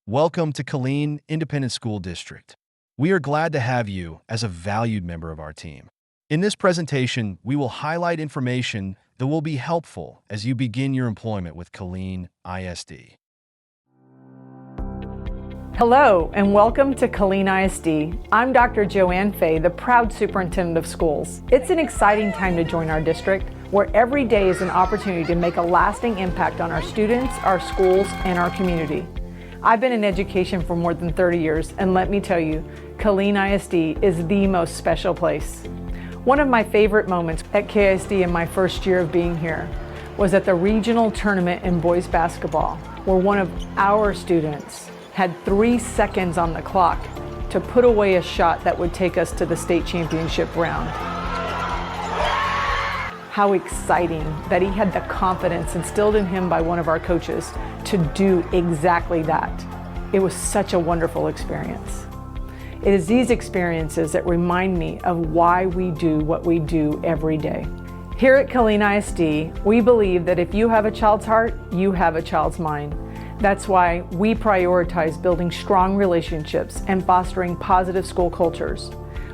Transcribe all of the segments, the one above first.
Welcome to Killeen Independent School District. We are glad to have you as a valued member of our team. In this presentation, we will highlight information that will be helpful as you begin your employment with Killeen ISD. Hello and welcome to Killeen ISD. I'm Dr. Joanne Fay, the proud superintendent of schools. It's an exciting time to join our district, where every day is an opportunity to make a lasting impact on our students, our schools, and our community. I've been in education for more than 30 years, and let me tell you, Killeen ISD is the most special place. One of my favorite moments at KISD in my first year of being here was at the regional tournament in boys basketball, where one of our students had 3 seconds on the clock to put away a shot that would take us to the state championship round. How exciting that he had the confidence instilled in him by one of our coaches to do exactly that. It was such a wonderful experience. It is these experiences that remind me of why we do what we do every day. Here at Killeen ISD, we believe that if you have a child's heart, you have a child's mind. That's why we prioritize building strong relationships and fostering positive school cultures.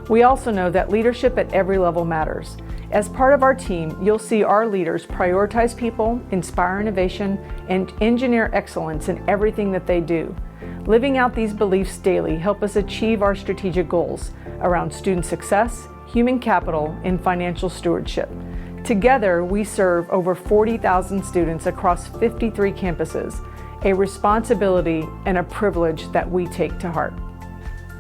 We also know that leadership at every level matters. As part of our team, you'll see our leaders prioritize people, inspire innovation, and engineer excellence in everything that they do. Living out these beliefs daily help us achieve our strategic goals around student success, human capital, and financial stewardship. Together, we serve over 40,000 students across 53 campuses, a responsibility and a privilege that we take to heart.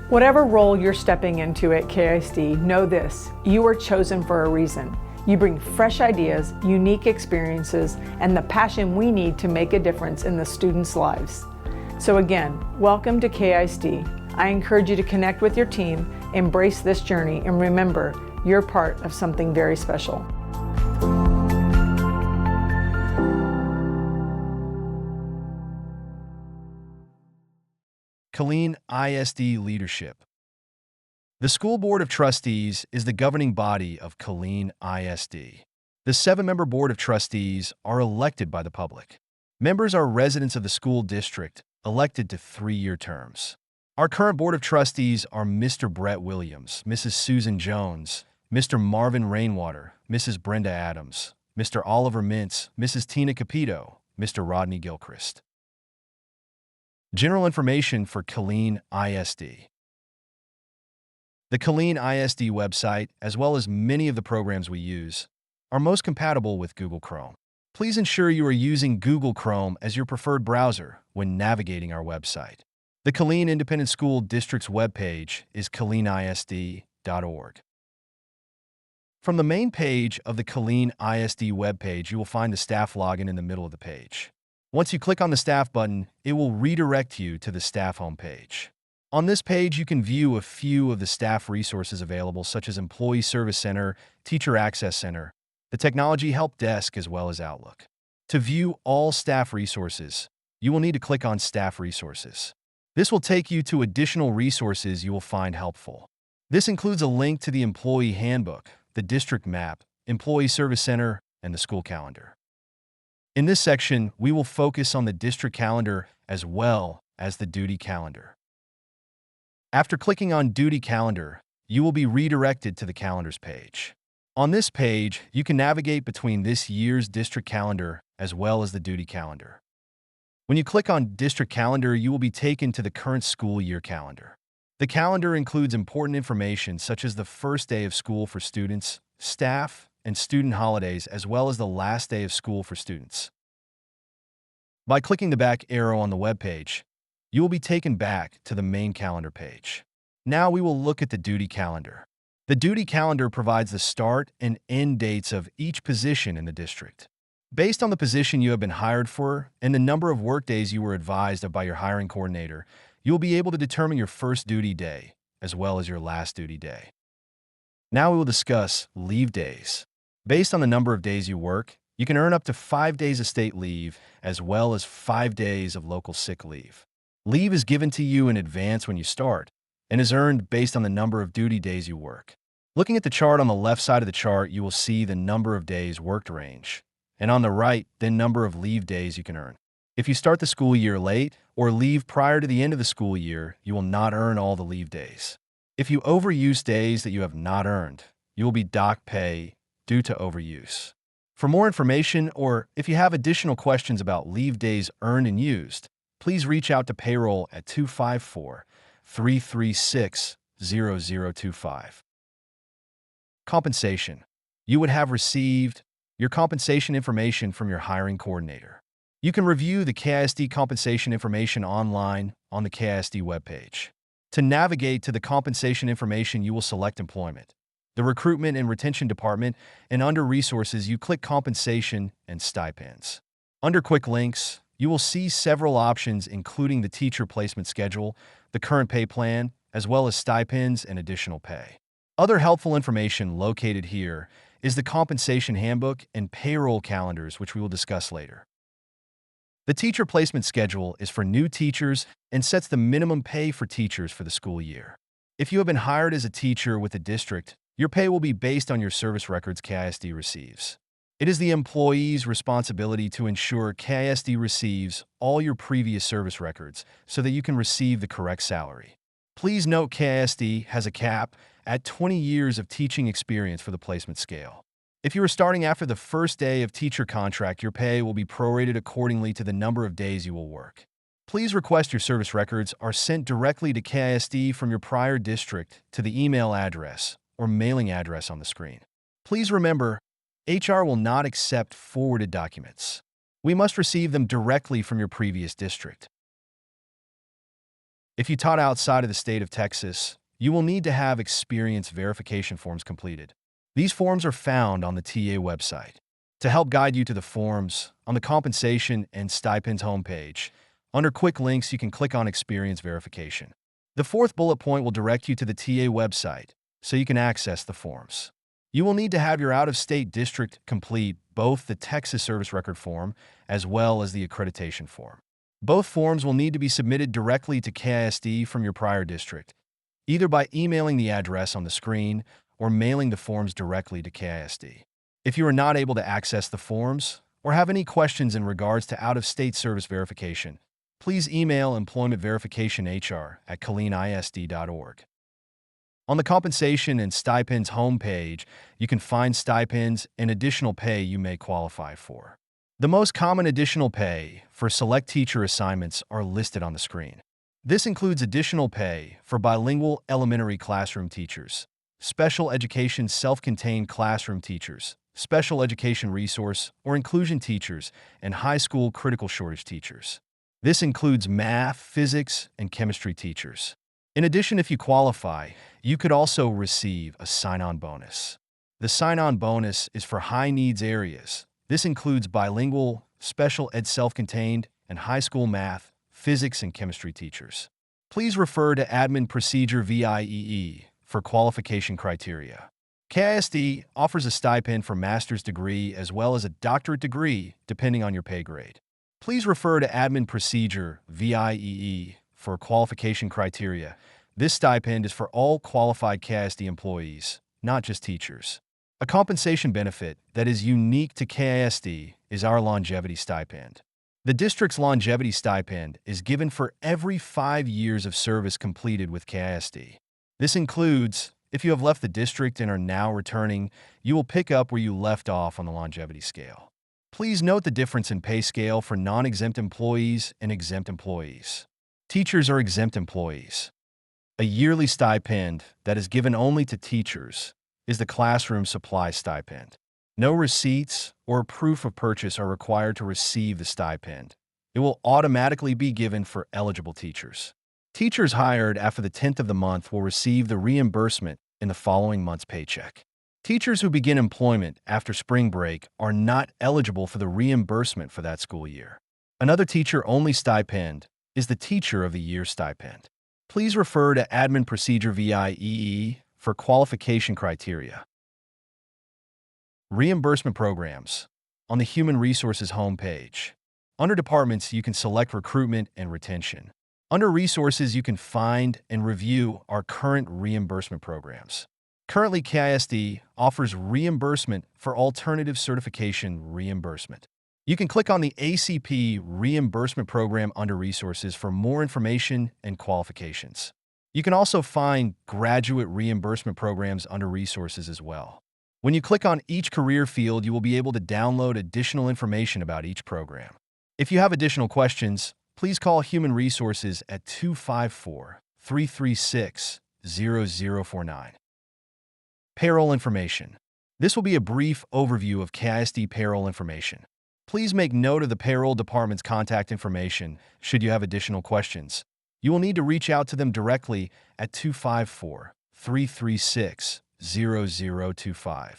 Whatever role you're stepping into at KISD, know this: you are chosen for a reason. You bring fresh ideas, unique experiences, and the passion we need to make a difference in the students' lives. So again, welcome to KISD. I encourage you to connect with your team, embrace this journey, and remember, you're part of something very special. Killeen ISD Leadership. The School Board of Trustees is the governing body of Killeen ISD. The 7-member Board of Trustees are elected by the public. Members are residents of the school district, elected to 3-year terms. Our current Board of Trustees are Mr. Brett Williams, Mrs. Susan Jones, Mr. Marvin Rainwater, Mrs. Brenda Adams, Mr. Oliver Mintz, Mrs. Tina Capito, Mr. Rodney Gilchrist. General information for Killeen ISD. The Killeen ISD website, as well as many of the programs we use, are most compatible with Google Chrome. Please ensure you are using Google Chrome as your preferred browser when navigating our website. The Killeen Independent School District's webpage is killeenisd.org. From the main page of the Killeen ISD webpage, you will find the staff login in the middle of the page. Once you click on the staff button, it will redirect you to the staff homepage. On this page, you can view a few of the staff resources available, such as Employee Service Center, Teacher Access Center, the Technology Help Desk, as well as Outlook. To view all staff resources, you will need to click on Staff Resources. This will take you to additional resources you will find helpful. This includes a link to the Employee Handbook, the District Map, Employee Service Center, and the School Calendar. In this section, we will focus on the district calendar as well as the duty calendar. After clicking on Duty Calendar, you will be redirected to the Calendars page. On this page, you can navigate between this year's district calendar as well as the duty calendar. When you click on District Calendar, you will be taken to the current school year calendar. The calendar includes important information such as the first day of school for students, staff, and student holidays, as well as the last day of school for students. By clicking the back arrow on the web page, you will be taken back to the main calendar page. Now we will look at the duty calendar. The duty calendar provides the start and end dates of each position in the district. Based on the position you have been hired for and the number of workdays you were advised of by your hiring coordinator, you will be able to determine your first duty day as well as your last duty day. Now we will discuss leave days. Based on the number of days you work, you can earn up to 5 days of state leave as well as 5 days of local sick leave. Leave is given to you in advance when you start and is earned based on the number of duty days you work. Looking at the chart on the left side of the chart, you will see the number of days worked range, and on the right, the number of leave days you can earn. If you start the school year late or leave prior to the end of the school year, you will not earn all the leave days. If you overuse days that you have not earned, you will be docked pay due to overuse. For more information, or if you have additional questions about leave days earned and used, please reach out to payroll at 254-336-0025. Compensation. You would have received your compensation information from your hiring coordinator. You can review the KISD compensation information online on the KISD webpage. To navigate to the compensation information, you will select Employment, the Recruitment and Retention Department, and under Resources, you click Compensation and Stipends. Under Quick Links, you will see several options including the teacher placement schedule, the current pay plan, as well as stipends and additional pay. Other helpful information located here is the compensation handbook and payroll calendars, which we will discuss later. The teacher placement schedule is for new teachers and sets the minimum pay for teachers for the school year. If you have been hired as a teacher with a district, your pay will be based on your service records KISD receives. It is the employee's responsibility to ensure KISD receives all your previous service records so that you can receive the correct salary. Please note KISD has a cap at 20 years of teaching experience for the placement scale. If you are starting after the first day of teacher contract, your pay will be prorated accordingly to the number of days you will work. Please request your service records are sent directly to KISD from your prior district to the email address or mailing address on the screen. Please remember, HR will not accept forwarded documents. We must receive them directly from your previous district. If you taught outside of the state of Texas, you will need to have experience verification forms completed. These forms are found on the TA website. To help guide you to the forms, on the Compensation and Stipends homepage, under Quick Links, you can click on Experience Verification. The fourth bullet point will direct you to the TA website, so you can access the forms. You will need to have your out-of-state district complete both the Texas Service Record form as well as the accreditation form. Both forms will need to be submitted directly to KISD from your prior district, either by emailing the address on the screen or mailing the forms directly to KISD. If you are not able to access the forms or have any questions in regards to out-of-state service verification, please email Employment Verification HR at KileenISD.org. On the Compensation and Stipends homepage, you can find stipends and additional pay you may qualify for. The most common additional pay for select teacher assignments are listed on the screen. This includes additional pay for bilingual elementary classroom teachers, special education self-contained classroom teachers, special education resource or inclusion teachers, and high school critical shortage teachers. This includes math, physics, and chemistry teachers. In addition, if you qualify, you could also receive a sign-on bonus. The sign-on bonus is for high-needs areas. This includes bilingual, special ed self-contained, and high school math, physics, and chemistry teachers. Please refer to Admin Procedure VIEE for qualification criteria. KISD offers a stipend for master's degree as well as a doctorate degree, depending on your pay grade. Please refer to Admin Procedure VIEE for qualification criteria. This stipend is for all qualified KISD employees, not just teachers. A compensation benefit that is unique to KISD is our longevity stipend. The district's longevity stipend is given for every 5 years of service completed with KISD. This includes, if you have left the district and are now returning, you will pick up where you left off on the longevity scale. Please note the difference in pay scale for non-exempt employees and exempt employees. Teachers are exempt employees. A yearly stipend that is given only to teachers is the classroom supply stipend. No receipts or proof of purchase are required to receive the stipend. It will automatically be given for eligible teachers. Teachers hired after the 10th of the month will receive the reimbursement in the following month's paycheck. Teachers who begin employment after spring break are not eligible for the reimbursement for that school year. Another teacher-only stipend is the Teacher of the Year stipend. Please refer to Admin Procedure VIEE for qualification criteria. Reimbursement programs. On the Human Resources homepage, under Departments, you can select Recruitment and Retention. Under Resources, you can find and review our current reimbursement programs. Currently, KISD offers reimbursement for alternative certification reimbursement. You can click on the ACP Reimbursement Program under Resources for more information and qualifications. You can also find graduate reimbursement programs under Resources as well. When you click on each career field, you will be able to download additional information about each program. If you have additional questions, please call Human Resources at 254-336-0049. Payroll information. This will be a brief overview of KISD payroll information. Please make note of the payroll department's contact information should you have additional questions. You will need to reach out to them directly at 254-336-0025.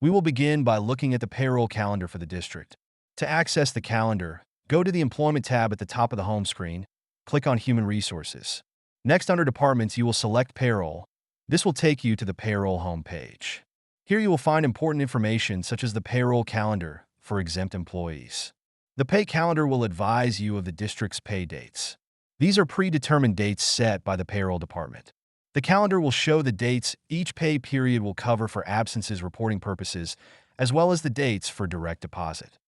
We will begin by looking at the payroll calendar for the district. To access the calendar, go to the Employment tab at the top of the home screen, click on Human Resources. Next, under Departments, you will select Payroll. This will take you to the Payroll homepage. Here you will find important information such as the payroll calendar for exempt employees. The pay calendar will advise you of the district's pay dates. These are predetermined dates set by the payroll department. The calendar will show the dates each pay period will cover for absences reporting purposes, as well as the dates for direct deposit.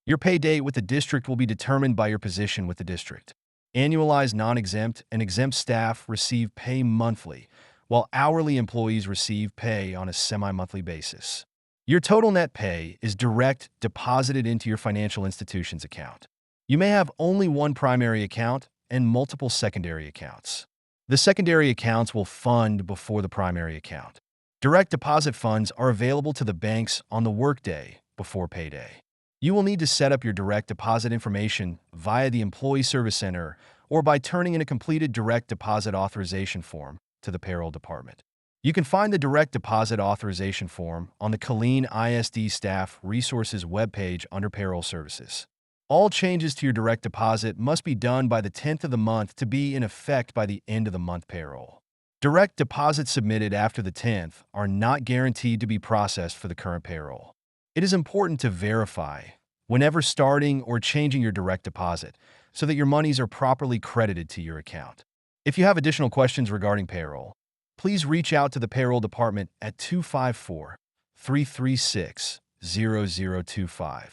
Your pay date with the district will be determined by your position with the district. Annualized non-exempt and exempt staff receive pay monthly, while hourly employees receive pay on a semi-monthly basis. Your total net pay is direct deposited into your financial institution's account. You may have only one primary account and multiple secondary accounts. The secondary accounts will fund before the primary account. Direct deposit funds are available to the banks on the workday before payday. You will need to set up your direct deposit information via the Employee Service Center or by turning in a completed direct deposit authorization form to the payroll department. You can find the direct deposit authorization form on the Killeen ISD Staff Resources webpage under Payroll Services. All changes to your direct deposit must be done by the 10th of the month to be in effect by the end of the month payroll. Direct deposits submitted after the 10th are not guaranteed to be processed for the current payroll. It is important to verify whenever starting or changing your direct deposit so that your monies are properly credited to your account. If you have additional questions regarding payroll, please reach out to the payroll department at 254-336-0025.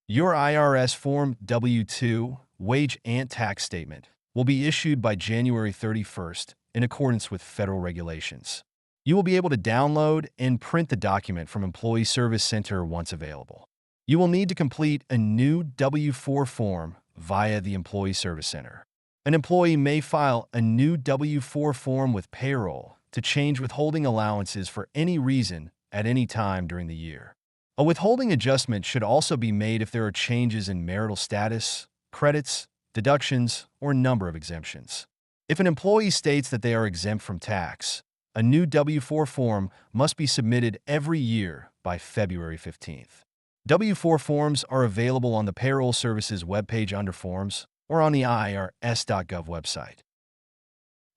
Your IRS Form W-2 Wage and Tax Statement will be issued by January 31st in accordance with federal regulations. You will be able to download and print the document from Employee Service Center once available. You will need to complete a new W-4 form via the Employee Service Center. An employee may file a new W-4 form with payroll to change withholding allowances for any reason at any time during the year. A withholding adjustment should also be made if there are changes in marital status, credits, deductions, or number of exemptions. If an employee states that they are exempt from tax, a new W-4 form must be submitted every year by February 15th. W-4 forms are available on the Payroll Services webpage under Forms or on the irs.gov website.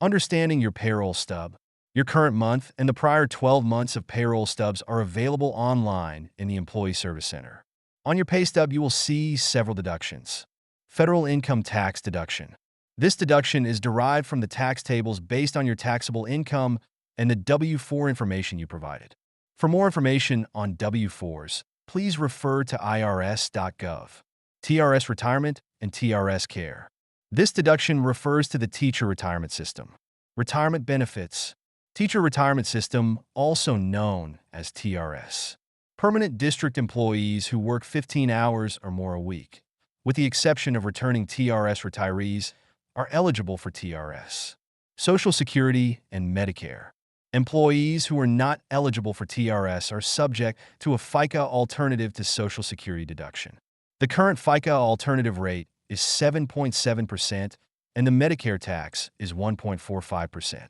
Understanding your payroll stub. Your current month and the prior 12 months of payroll stubs are available online in the Employee Service Center. On your pay stub, you will see several deductions. Federal income tax deduction. This deduction is derived from the tax tables based on your taxable income and the W-4 information you provided. For more information on W-4s, please refer to irs.gov. TRS Retirement and TRS Care. This deduction refers to the Teacher Retirement System. Retirement benefits. Teacher Retirement System, also known as TRS. Permanent district employees who work 15 hours or more a week, with the exception of returning TRS retirees, are eligible for TRS. Social Security and Medicare. Employees who are not eligible for TRS are subject to a FICA alternative to Social Security deduction. The current FICA alternative rate is 7.7% and the Medicare tax is 1.45%.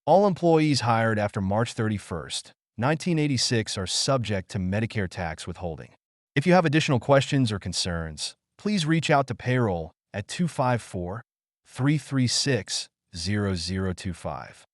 All employees hired after March 31st, 1986 are subject to Medicare tax withholding. If you have additional questions or concerns, please reach out to payroll at 254-336-0025.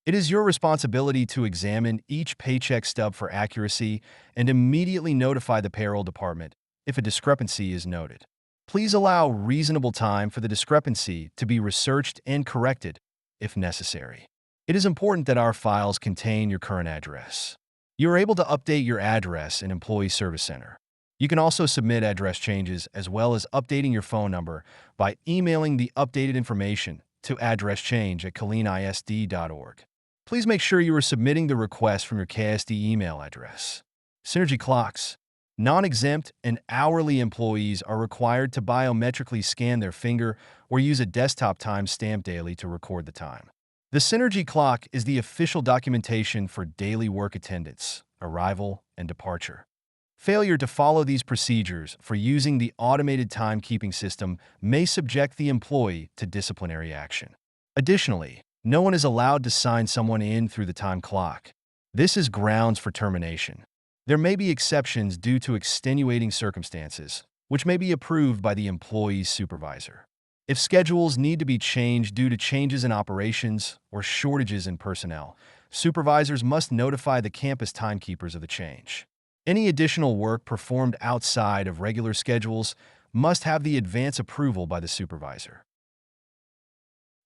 It is your responsibility to examine each paycheck stub for accuracy and immediately notify the payroll department if a discrepancy is noted. Please allow reasonable time for the discrepancy to be researched and corrected if necessary. It is important that our files contain your current address. You are able to update your address in Employee Service Center. You can also submit address changes as well as updating your phone number by emailing the updated information to addresschange@kalinisd.org. Please make sure you are submitting the request from your KSD email address. Synergy clocks. Non-exempt and hourly employees are required to biometrically scan their finger or use a desktop time stamp daily to record the time. The Synergy clock is the official documentation for daily work attendance, arrival, and departure. Failure to follow these procedures for using the automated timekeeping system may subject the employee to disciplinary action. Additionally, no one is allowed to sign someone in through the time clock. This is grounds for termination. There may be exceptions due to extenuating circumstances, which may be approved by the employee's supervisor. If schedules need to be changed due to changes in operations or shortages in personnel, supervisors must notify the campus timekeepers of the change. Any additional work performed outside of regular schedules must have the advance approval by the supervisor.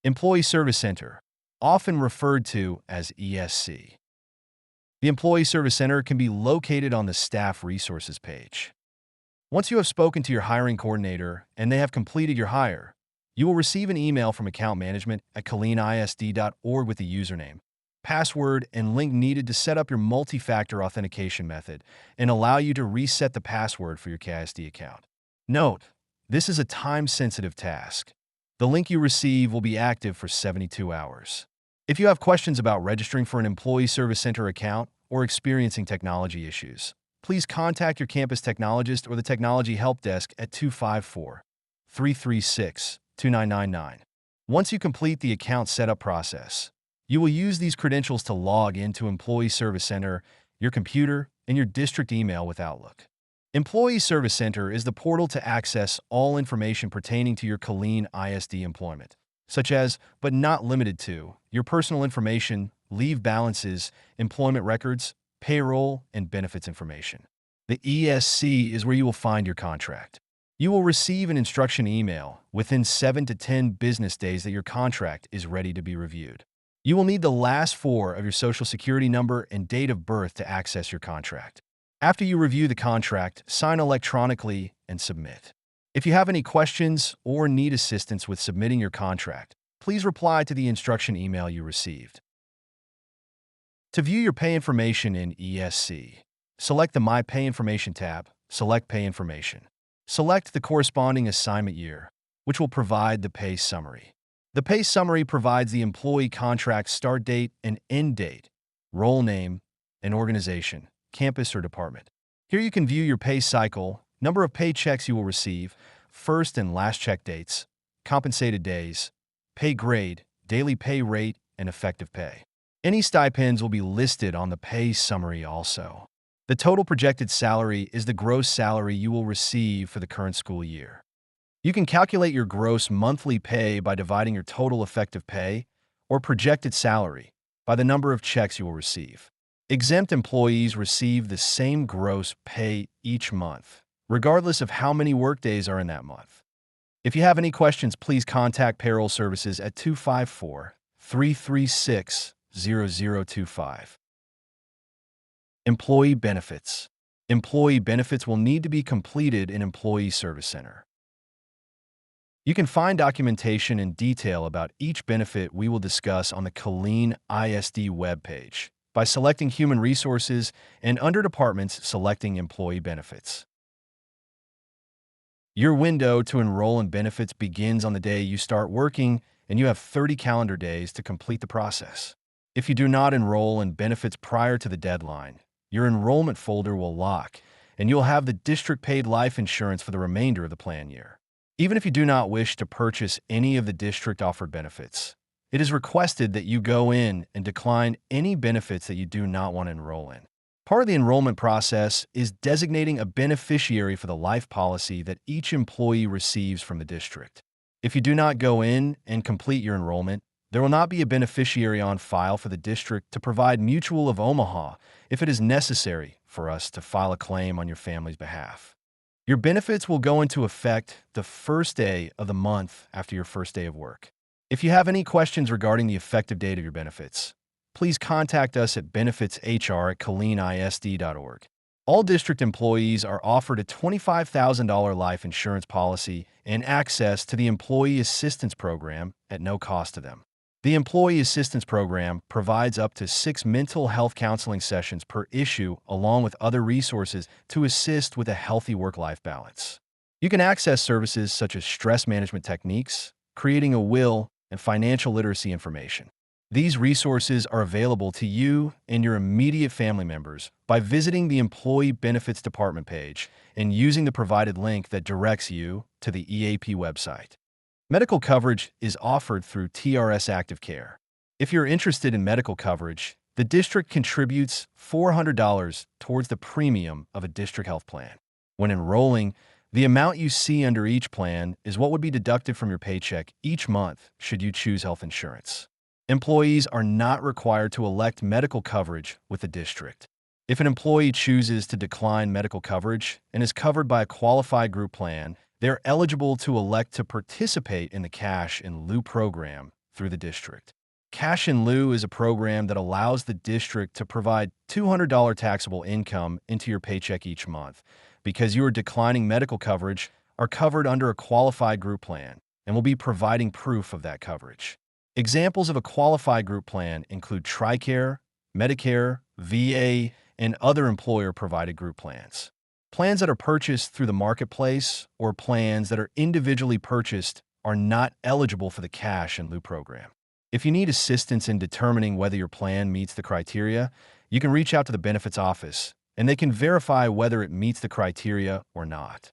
Employee Service Center, often referred to as ESC. The Employee Service Center can be located on the Staff Resources page. Once you have spoken to your hiring coordinator and they have completed your hire, you will receive an email from account management at kalinisd.org with the username, password, and link needed to set up your multi-factor authentication method and allow you to reset the password for your KISD account. Note, this is a time-sensitive task. The link you receive will be active for 72 hours. If you have questions about registering for an Employee Service Center account or experiencing technology issues, please contact your campus technologist or the Technology Help Desk at 254-336-2999. Once you complete the account setup process, you will use these credentials to log into Employee Service Center, your computer, and your district email with Outlook. Employee Service Center is the portal to access all information pertaining to your Killeen ISD employment, such as, but not limited to, your personal information, leave balances, employment records, payroll, and benefits information. The ESC is where you will find your contract. You will receive an instruction email within 7 to 10 business days that your contract is ready to be reviewed. You will need the last 4 of your Social Security number and date of birth to access your contract. After you review the contract, sign electronically and submit. If you have any questions or need assistance with submitting your contract, please reply to the instruction email you received. To view your pay information in ESC, select the My Pay Information tab, select Pay Information. Select the corresponding assignment year, which will provide the pay summary. The pay summary provides the employee contract start date and end date, role name, and organization, campus or department. Here you can view your pay cycle, number of paychecks you will receive, first and last check dates, compensated days, pay grade, daily pay rate, and effective pay. Any stipends will be listed on the pay summary also. The total projected salary is the gross salary you will receive for the current school year. You can calculate your gross monthly pay by dividing your total effective pay or projected salary by the number of checks you will receive. Exempt employees receive the same gross pay each month, regardless of how many workdays are in that month. If you have any questions, please contact Payroll Services at 254-336-0025. Employee benefits. Employee benefits will need to be completed in Employee Service Center. You can find documentation in detail about each benefit we will discuss on the Killeen ISD webpage by selecting Human Resources and under Departments selecting Employee Benefits. Your window to enroll in benefits begins on the day you start working, and you have 30 calendar days to complete the process. If you do not enroll in benefits prior to the deadline, your enrollment folder will lock, and you'll have the district-paid life insurance for the remainder of the plan year. Even if you do not wish to purchase any of the district-offered benefits, it is requested that you go in and decline any benefits that you do not want to enroll in. Part of the enrollment process is designating a beneficiary for the life policy that each employee receives from the district. If you do not go in and complete your enrollment, there will not be a beneficiary on file for the district to provide Mutual of Omaha if it is necessary for us to file a claim on your family's behalf. Your benefits will go into effect the first day of the month after your first day of work. If you have any questions regarding the effective date of your benefits, please contact us at benefitshr@colleenisd.org. All district employees are offered a $25,000 life insurance policy and access to the Employee Assistance Program at no cost to them. The Employee Assistance Program provides up to 6 mental health counseling sessions per issue, along with other resources to assist with a healthy work-life balance. You can access services such as stress management techniques, creating a will, and financial literacy information. These resources are available to you and your immediate family members by visiting the Employee Benefits Department page and using the provided link that directs you to the EAP website. Medical coverage is offered through TRS Active Care. If you're interested in medical coverage, the district contributes $400 towards the premium of a district health plan. When enrolling, the amount you see under each plan is what would be deducted from your paycheck each month should you choose health insurance. Employees are not required to elect medical coverage with the district. If an employee chooses to decline medical coverage and is covered by a qualified group plan, they're eligible to elect to participate in the Cash in Lieu program through the district. Cash in Lieu is a program that allows the district to provide $200 taxable income into your paycheck each month because you are declining medical coverage, are covered under a qualified group plan, and will be providing proof of that coverage. Examples of a qualified group plan include TRICARE, Medicare, VA, and other employer-provided group plans. Plans that are purchased through the marketplace or plans that are individually purchased are not eligible for the Cash in Lieu program. If you need assistance in determining whether your plan meets the criteria, you can reach out to the benefits office, and they can verify whether it meets the criteria or not.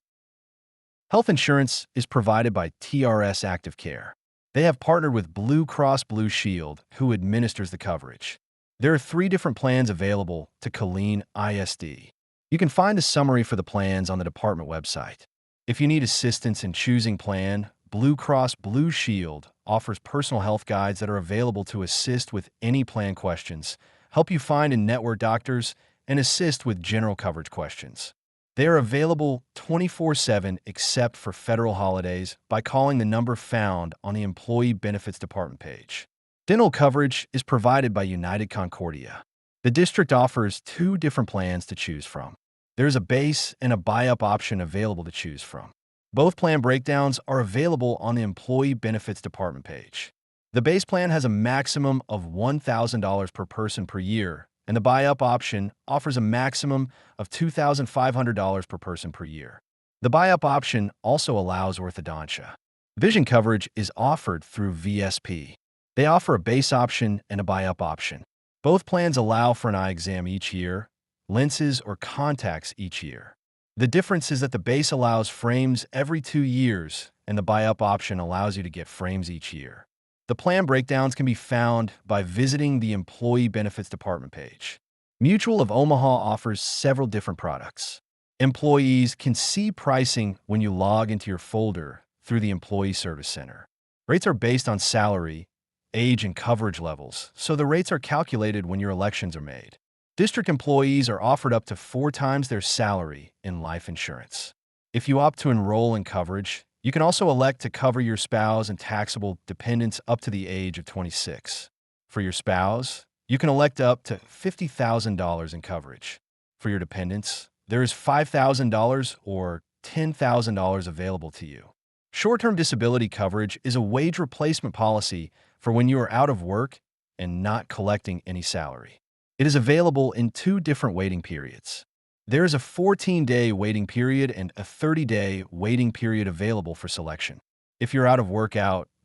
Health insurance is provided by TRS Active Care. They have partnered with Blue Cross Blue Shield, who administers the coverage. There are 3 different plans available to Colleen ISD. You can find a summary for the plans on the department website. If you need assistance in choosing plan, Blue Cross Blue Shield offers personal health guides that are available to assist with any plan questions, help you find in-network doctors, and assist with general coverage questions. They are available 24/7 except for federal holidays by calling the number found on the Employee Benefits Department page. Dental coverage is provided by United Concordia. The district offers 2 different plans to choose from. There is a base and a buy-up option available to choose from. Both plan breakdowns are available on the Employee Benefits Department page. The base plan has a maximum of $1,000 per person per year, and the buy-up option offers a maximum of $2,500 per person per year. The buy-up option also allows orthodontia. Vision coverage is offered through VSP. They offer a base option and a buy-up option. Both plans allow for an eye exam each year, lenses or contacts each year. The difference is that the base allows frames every 2 years, and the buy-up option allows you to get frames each year. The plan breakdowns can be found by visiting the Employee Benefits Department page. Mutual of Omaha offers several different products. Employees can see pricing when you log into your folder through the Employee Service Center. Rates are based on salary, age, and coverage levels, so the rates are calculated when your elections are made. District employees are offered up to 4 times their salary in life insurance. If you opt to enroll in coverage, you can also elect to cover your spouse and taxable dependents up to the age of 26. For your spouse, you can elect up to $50,000 in coverage. For your dependents, there is $5,000 or $10,000 available to you. Short-term disability coverage is a wage replacement policy for when you are out of work and not collecting any salary. It is available in 2 different waiting periods. There is a 14-day waiting period and a 30-day waiting period available for selection. If you're out of work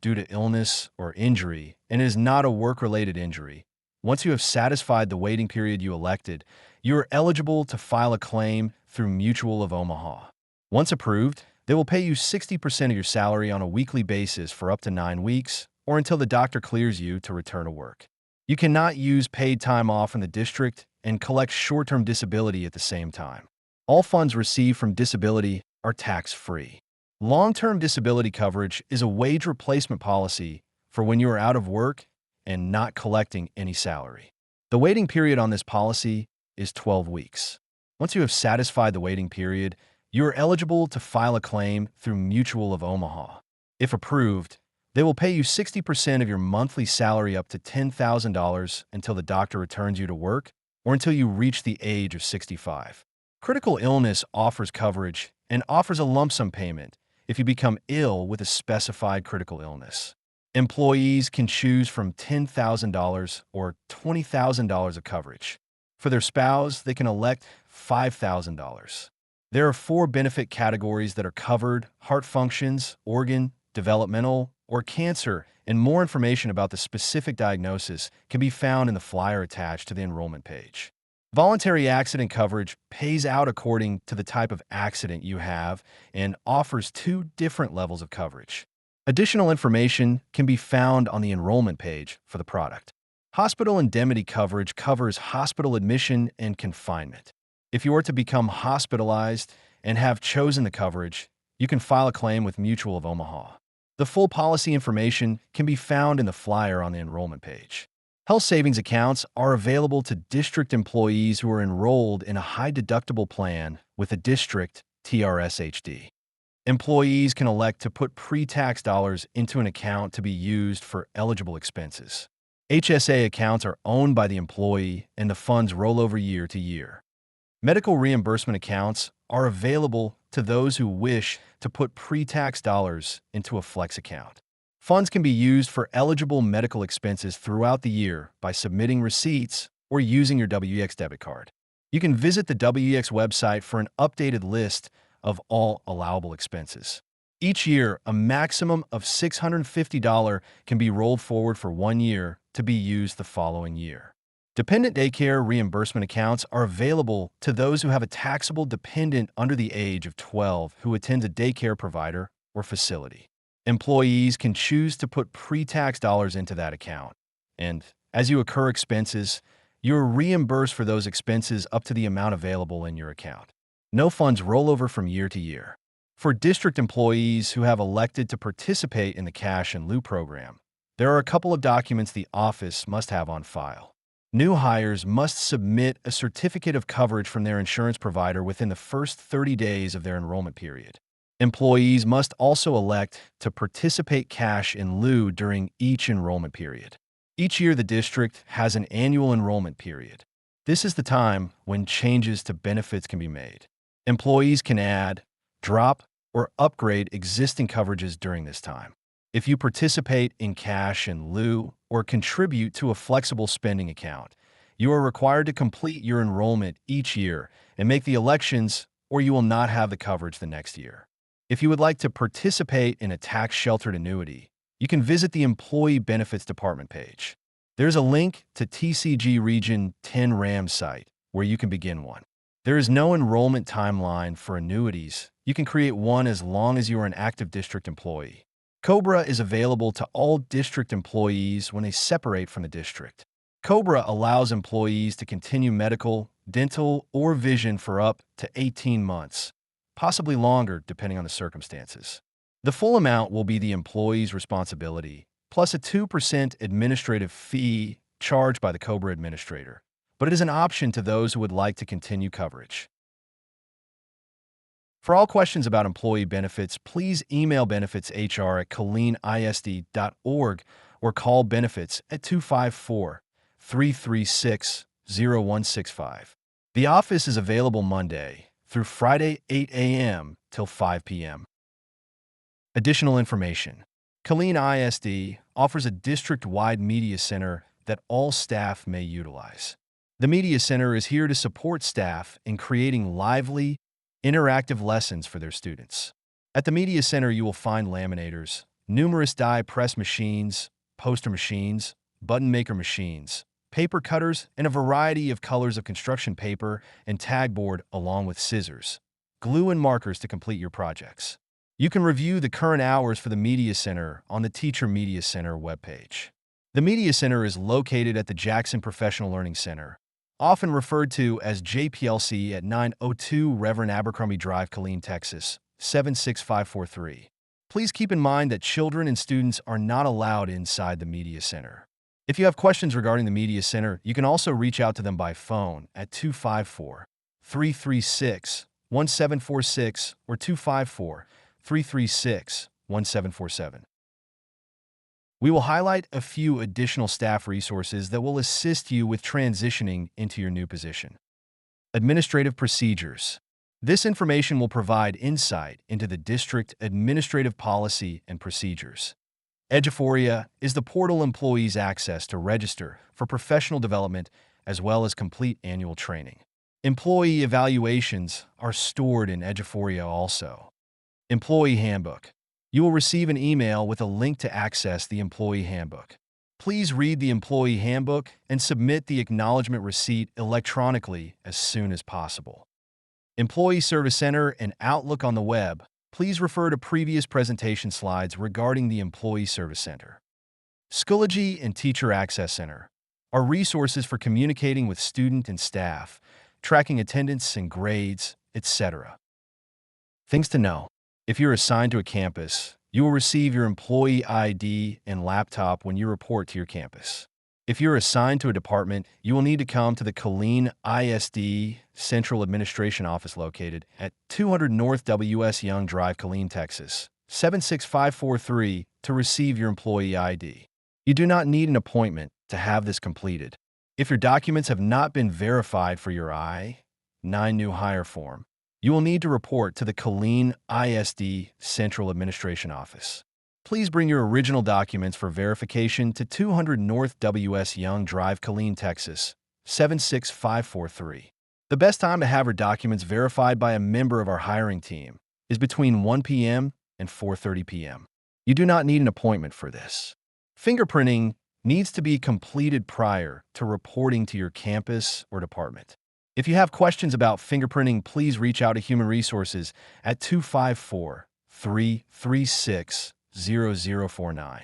due to illness or injury and it is not a work-related injury, once you have satisfied the waiting period you elected, you are eligible to file a claim through Mutual of Omaha. Once approved, they will pay you 60% of your salary on a weekly basis for up to 9 weeks or until the doctor clears you to return to work. You cannot use paid time off from the district and collect short-term disability at the same time. All funds received from disability are tax-free. Long-term disability coverage is a wage replacement policy for when you are out of work and not collecting any salary. The waiting period on this policy is 12 weeks. Once you have satisfied the waiting period, you are eligible to file a claim through Mutual of Omaha. If approved, They will pay you 60% of your monthly salary up to $10,000 until the doctor returns you to work or until you reach the age of 65. Critical illness offers coverage and offers a lump sum payment if you become ill with a specified critical illness. Employees can choose from $10,000 or $20,000 of coverage. For their spouse, they can elect $5,000. There are 4 benefit categories that are covered: heart functions, organ, developmental, or cancer, and more information about the specific diagnosis can be found in the flyer attached to the enrollment page. Voluntary accident coverage pays out according to the type of accident you have and offers 2 different levels of coverage. Additional information can be found on the enrollment page for the product. Hospital indemnity coverage covers hospital admission and confinement. If you are to become hospitalized and have chosen the coverage, you can file a claim with Mutual of Omaha. The full policy information can be found in the flyer on the enrollment page. Health savings accounts are available to district employees who are enrolled in a high-deductible plan with a district TRS-HD. Employees can elect to put pre-tax dollars into an account to be used for eligible expenses. HSA accounts are owned by the employee and the funds roll over year to year. Medical reimbursement accounts are available to those who wish to put pre-tax dollars into a flex account. Funds can be used for eligible medical expenses throughout the year by submitting receipts or using your WEX debit card. You can visit the WEX website for an updated list of all allowable expenses. Each year, a maximum of $650 can be rolled forward for 1 year to be used the following year. Dependent daycare reimbursement accounts are available to those who have a taxable dependent under the age of 12 who attends a daycare provider or facility. Employees can choose to put pre-tax dollars into that account, and as you incur expenses, you are reimbursed for those expenses up to the amount available in your account. No funds roll over from year to year. For district employees who have elected to participate in the Cash in Lieu program, there are a couple of documents the office must have on file. New hires must submit a certificate of coverage from their insurance provider within the first 30 days of their enrollment period. Employees must also elect to participate cash in lieu during each enrollment period. Each year, the district has an annual enrollment period. This is the time when changes to benefits can be made. Employees can add, drop, or upgrade existing coverages during this time. If you participate in cash in lieu or contribute to a flexible spending account, you are required to complete your enrollment each year and make the elections, or you will not have the coverage the next year. If you would like to participate in a tax-sheltered annuity, you can visit the Employee Benefits Department page. There's a link to TCG Region 10 RAM site where you can begin one. There is no enrollment timeline for annuities. You can create one as long as you are an active district employee. COBRA is available to all district employees when they separate from the district. COBRA allows employees to continue medical, dental, or vision for up to 18 months, possibly longer depending on the circumstances. The full amount will be the employee's responsibility, plus a 2% administrative fee charged by the COBRA administrator, but it is an option to those who would like to continue coverage. For all questions about employee benefits, please email benefitshr@kilinisd.org or call benefits at 254-336-0165. The office is available Monday through Friday 8 a.m. till 5 p.m. Additional information. Killeen ISD offers a district-wide media center that all staff may utilize. The media center is here to support staff in creating lively, interactive lessons for their students. At the Media Center, you will find laminators, numerous die press machines, poster machines, button maker machines, paper cutters, and a variety of colors of construction paper and tag board along with scissors, glue, and markers to complete your projects. You can review the current hours for the Media Center on the Teacher Media Center webpage. The Media Center is located at the Jackson Professional Learning Center, often referred to as JPLC, at 902 Reverend Abercrombie Drive, Killeen, Texas, 76543. Please keep in mind that children and students are not allowed inside the Media Center. If you have questions regarding the Media Center, you can also reach out to them by phone at 254-336-1746 or 254-336-1747. We will highlight a few additional staff resources that will assist you with transitioning into your new position. Administrative procedures. This information will provide insight into the district administrative policy and procedures. Eduphoria is the portal employees access to register for professional development as well as complete annual training. Employee evaluations are stored in Eduphoria also. Employee Handbook. You will receive an email with a link to access the Employee Handbook. Please read the Employee Handbook and submit the acknowledgement receipt electronically as soon as possible. Employee Service Center and Outlook on the web. Please refer to previous presentation slides regarding the Employee Service Center. Schoology and Teacher Access Center are resources for communicating with student and staff, tracking attendance and grades, etc. Things to know. If you're assigned to a campus, you will receive your employee ID and laptop when you report to your campus. If you're assigned to a department, you will need to come to the Killeen ISD Central Administration Office located at 200 North W.S. Young Drive, Killeen, Texas, 76543 to receive your employee ID. You do not need an appointment to have this completed. If your documents have not been verified for your I-9 new hire form, you will need to report to the Killeen ISD Central Administration Office. Please bring your original documents for verification to 200 North W.S. Young Drive, Killeen, Texas, 76543. The best time to have your documents verified by a member of our hiring team is between 1 p.m. and 4:30 p.m. You do not need an appointment for this. Fingerprinting needs to be completed prior to reporting to your campus or department. If you have questions about fingerprinting, please reach out to Human Resources at 254-336-0049.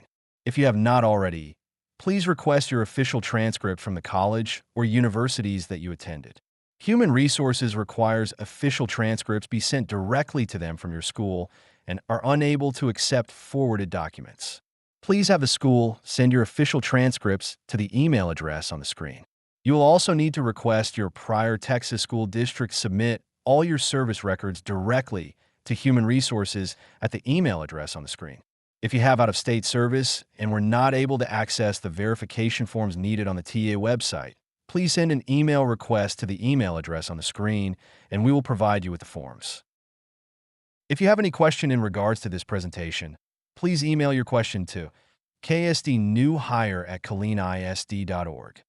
If you have not already, please request your official transcript from the college or universities that you attended. Human Resources requires official transcripts be sent directly to them from your school and are unable to accept forwarded documents. Please have the school send your official transcripts to the email address on the screen. You will also need to request your prior Texas school district submit all your service records directly to Human Resources at the email address on the screen. If you have out-of-state service and were not able to access the verification forms needed on the TA website, please send an email request to the email address on the screen, and we will provide you with the forms. If you have any question in regards to this presentation, please email your question to ksdnewhire@killeenisd.org.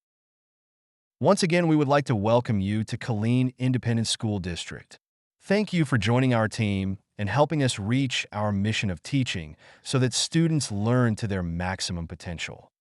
Once again, we would like to welcome you to Killeen Independent School District. Thank you for joining our team and helping us reach our mission of teaching so that students learn to their maximum potential.